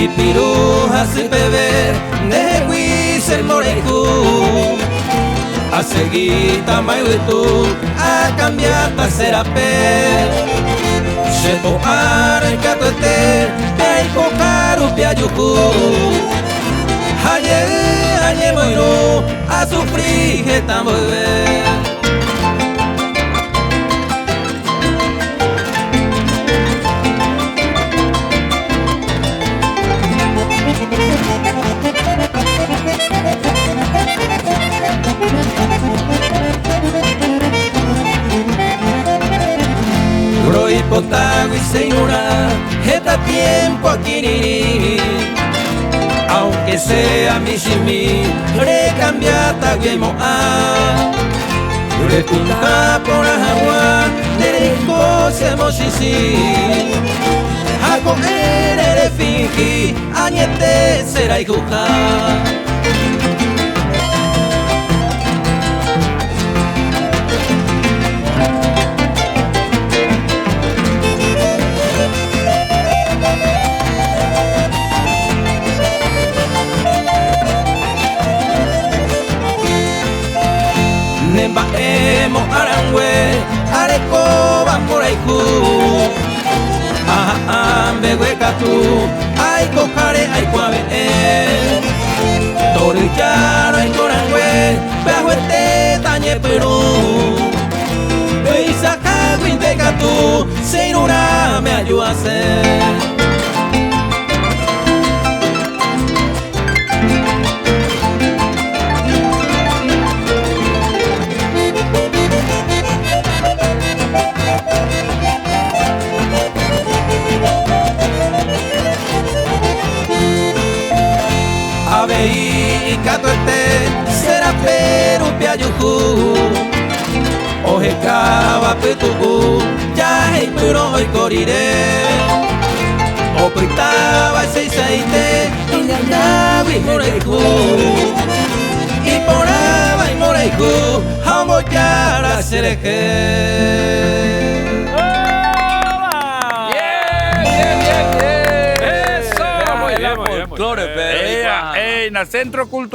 Ipiruja si beber de huise moreju. A seguir tamaiutu a cambiar ta serape. Se toar en catote pei cocaru piayuku. Aye moiro a sufrir que tamboe. Potago y señora, está tiempo aquí ni. Aunque sea mi shimi, recambiata guemo a. Repunta por agua, derecho se mochisi. A comer el fingi, añete será y juja. Nembaemo arangüe, arecoba por ahí ju. Behuecatu, ay cojare, ay cuave. Torillaro, ay corangüe, bejuete, tañe perú. Beisaca, guindecatu, seinura me ayuda a hacer. Y catote será pero piayuku. Oje cava petuku, ya hay puro hoy coriré. O pitaba ese aceite y ñañabi moreiku. Y por aba y moreiku, vamos ya a sereje. En el Centro Cultural.